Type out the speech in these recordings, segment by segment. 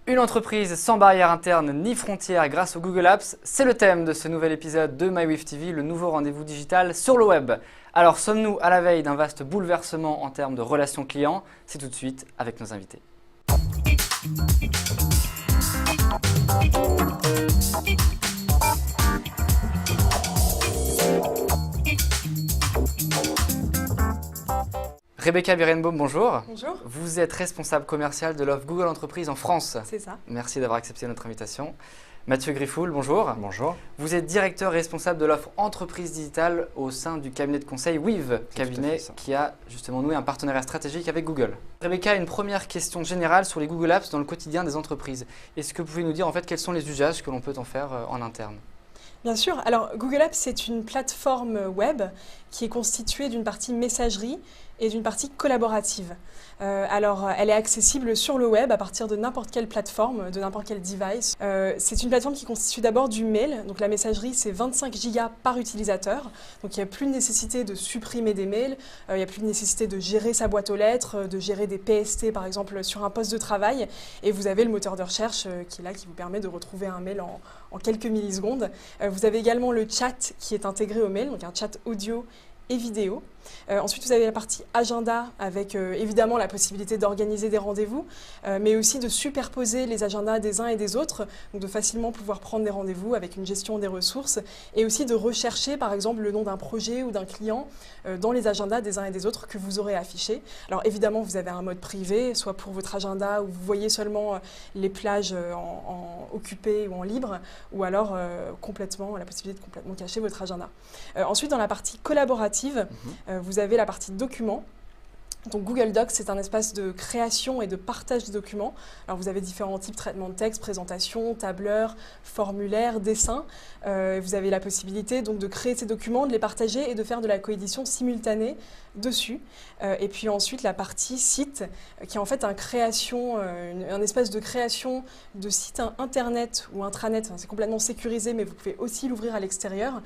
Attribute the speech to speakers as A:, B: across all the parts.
A: Une entreprise sans barrière interne ni frontières grâce au Google Apps, c'est le thème de ce nouvel épisode de MyWiv TV, le nouveau rendez-vous digital sur le web. Alors sommes-nous à la veille d'un vaste bouleversement en termes de relations clients? C'est tout de suite avec nos invités. Rebecca Birenbaum, bonjour.
B: Bonjour.
A: Vous êtes responsable commercial de l'offre Google Entreprise en France.
B: C'est ça.
A: Merci d'avoir accepté notre invitation. Mathieu Griffoul, bonjour.
C: Bonjour.
A: Vous êtes directeur responsable de l'offre Entreprise Digitale au sein du cabinet de conseil Wiv, cabinet qui a justement noué un partenariat stratégique avec Google. Rebecca, une première question générale sur les Google Apps dans le quotidien des entreprises. Est-ce que vous pouvez nous dire en fait quels sont les usages que l'on peut en faire en interne ?
B: Bien sûr. Alors, Google Apps, c'est une plateforme web qui est constituée d'une partie messagerie et d'une partie collaborative. Elle est accessible sur le web à partir de n'importe quelle plateforme, de n'importe quel device. C'est une plateforme qui constitue d'abord du mail. Donc la messagerie, c'est 25 gigas par utilisateur. Donc il n'y a plus de nécessité de supprimer des mails, il n'y a plus de nécessité de gérer sa boîte aux lettres, de gérer des PST par exemple sur un poste de travail. Et vous avez le moteur de recherche qui est là, qui vous permet de retrouver un mail en quelques millisecondes. Vous avez également le chat qui est intégré au mail, donc un chat audio et vidéo. Ensuite, vous avez la partie agenda avec évidemment la possibilité d'organiser des rendez-vous, mais aussi de superposer les agendas des uns et des autres, donc de facilement pouvoir prendre des rendez-vous avec une gestion des ressources et aussi de rechercher par exemple le nom d'un projet ou d'un client dans les agendas des uns et des autres que vous aurez affichés. Alors évidemment, vous avez un mode privé, soit pour votre agenda où vous voyez seulement les plages en occupées ou en libre, ou alors complètement la possibilité de complètement cacher votre agenda. Ensuite, dans la partie collaborative, vous avez la partie documents. Donc Google Docs, c'est un espace de création et de partage de documents. Alors vous avez différents types de traitements de texte, présentation, tableur, formulaire, dessin. Vous avez la possibilité donc de créer ces documents, de les partager et de faire de la coédition simultanée dessus. Et puis ensuite la partie site, qui est en fait un espace de création de site internet ou intranet. C'est complètement sécurisé, mais vous pouvez aussi l'ouvrir à l'extérieur.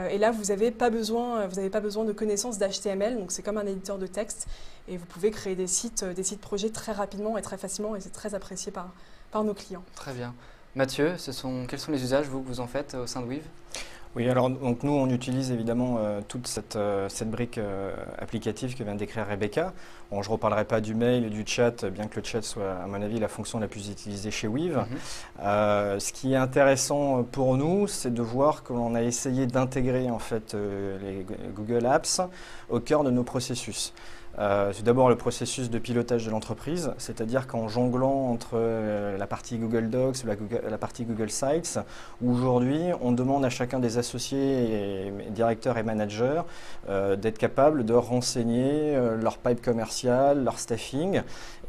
B: Et là, vous n'avez pas besoin de connaissances d'HTML, donc c'est comme un éditeur de texte. Et vous pouvez créer des sites projets très rapidement et très facilement, et c'est très apprécié par nos clients.
A: Très bien. Mathieu, quels sont les usages que vous en faites au sein de Wiv ?
C: Oui, alors donc nous on utilise évidemment toute cette brique applicative que vient de décrire Rebecca. Bon, je ne reparlerai pas du mail et du chat, bien que le chat soit à mon avis la fonction la plus utilisée chez Wiv. Ce qui est intéressant pour nous, c'est de voir que l'on a essayé d'intégrer en fait les Google Apps au cœur de nos processus. C'est d'abord le processus de pilotage de l'entreprise, c'est-à-dire qu'en jonglant entre la partie Google Docs et la partie Google Sites, où aujourd'hui on demande à chacun des associés, et directeurs et managers d'être capables de renseigner leur pipe commercial, leur staffing,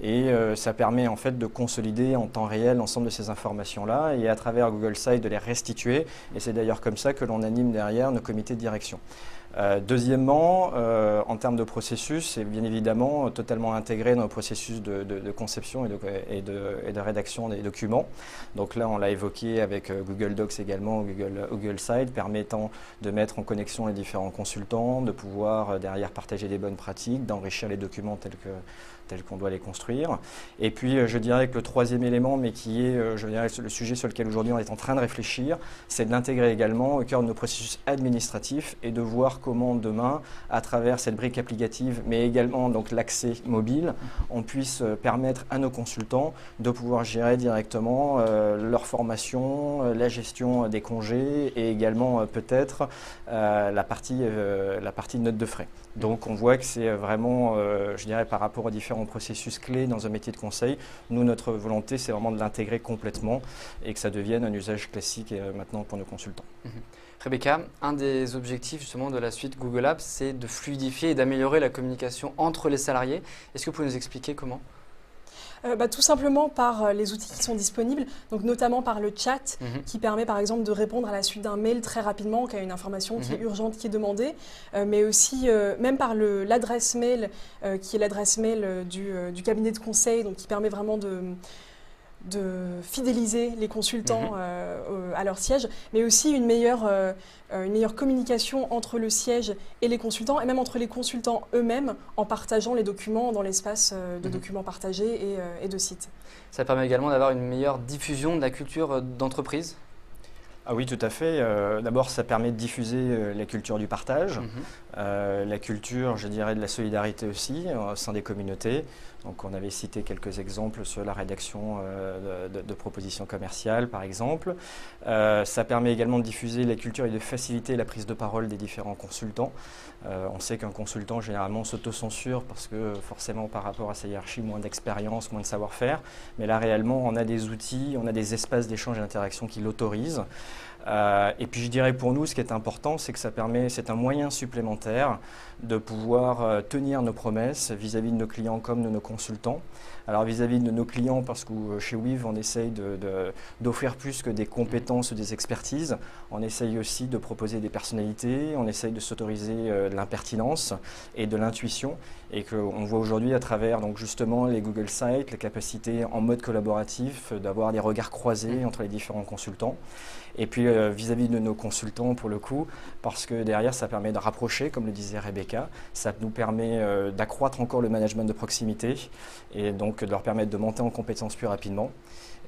C: et ça permet en fait de consolider en temps réel l'ensemble de ces informations-là et à travers Google Sites de les restituer, et c'est d'ailleurs comme ça que l'on anime derrière nos comités de direction. Deuxièmement, en termes de processus, c'est bien évidemment totalement intégré dans le processus de conception et de rédaction des documents. Donc là, on l'a évoqué avec Google Docs également, Google Sites, permettant de mettre en connexion les différents consultants, de pouvoir derrière partager des bonnes pratiques, d'enrichir les documents tels qu'on doit les construire. Et puis, je dirais que le troisième élément, mais qui est, je dirais, le sujet sur lequel aujourd'hui on est en train de réfléchir, c'est de l'intégrer également au cœur de nos processus administratifs et de voir comment demain, à travers cette brique applicative, mais également donc l'accès mobile, on puisse permettre à nos consultants de pouvoir gérer directement leur formation, la gestion des congés et également peut-être la partie note de frais. Donc on voit que c'est vraiment, je dirais, par rapport aux différents processus clés dans un métier de conseil, nous, notre volonté, c'est vraiment de l'intégrer complètement et que ça devienne un usage classique maintenant pour nos consultants.
A: Rebecca, un des objectifs justement de la suite Google Apps, c'est de fluidifier et d'améliorer la communication entre les salariés. Est-ce que vous pouvez nous expliquer comment ?
B: Tout simplement par les outils qui sont disponibles, donc notamment par le chat qui permet par exemple de répondre à la suite d'un mail très rapidement quand il y a une information qui est urgente, qui est demandée, mais aussi même par l'adresse mail qui est l'adresse mail du cabinet de conseil, donc qui permet vraiment de fidéliser les consultants à leur siège, mais aussi une meilleure communication entre le siège et les consultants, et même entre les consultants eux-mêmes, en partageant les documents dans l'espace de documents partagés et de sites.
A: Ça permet également d'avoir une meilleure diffusion de la culture d'entreprise?
C: Ah oui, tout à fait. D'abord, ça permet de diffuser la culture du partage, la culture, je dirais, de la solidarité aussi au sein des communautés. Donc, on avait cité quelques exemples sur la rédaction de propositions commerciales, par exemple. Ça permet également de diffuser la culture et de faciliter la prise de parole des différents consultants. On sait qu'un consultant, généralement, s'autocensure parce que, forcément, par rapport à sa hiérarchie, moins d'expérience, moins de savoir-faire. Mais là, réellement, on a des outils, on a des espaces d'échange et d'interaction qui l'autorisent. Et puis je dirais pour nous, ce qui est important, c'est que c'est un moyen supplémentaire de pouvoir tenir nos promesses vis-à-vis de nos clients comme de nos consultants. Alors vis-à-vis de nos clients, parce que chez Weave, on essaye d'offrir plus que des compétences ou des expertises. On essaye aussi de proposer des personnalités, on essaye de s'autoriser de l'impertinence et de l'intuition. Et qu'on voit aujourd'hui à travers donc justement les Google Sites, les capacités en mode collaboratif, d'avoir des regards croisés entre les différents consultants. Et puis vis-à-vis de nos consultants pour le coup, parce que derrière ça permet de rapprocher, comme le disait Rebecca, ça nous permet d'accroître encore le management de proximité et donc de leur permettre de monter en compétences plus rapidement.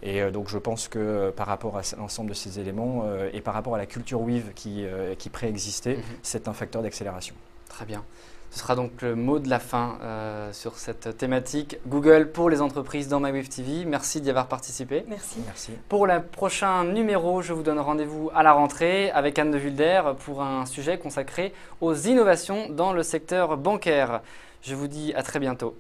C: Et donc je pense que par rapport à l'ensemble de ces éléments et par rapport à la culture Weave qui préexistait, c'est un facteur d'accélération.
A: Très bien. Ce sera donc le mot de la fin sur cette thématique Google pour les entreprises dans MyWeave TV. Merci d'y avoir participé.
B: Merci.
C: Merci.
A: Pour le prochain numéro, je vous donne rendez-vous à la rentrée avec Anne de Vulder pour un sujet consacré aux innovations dans le secteur bancaire. Je vous dis à très bientôt.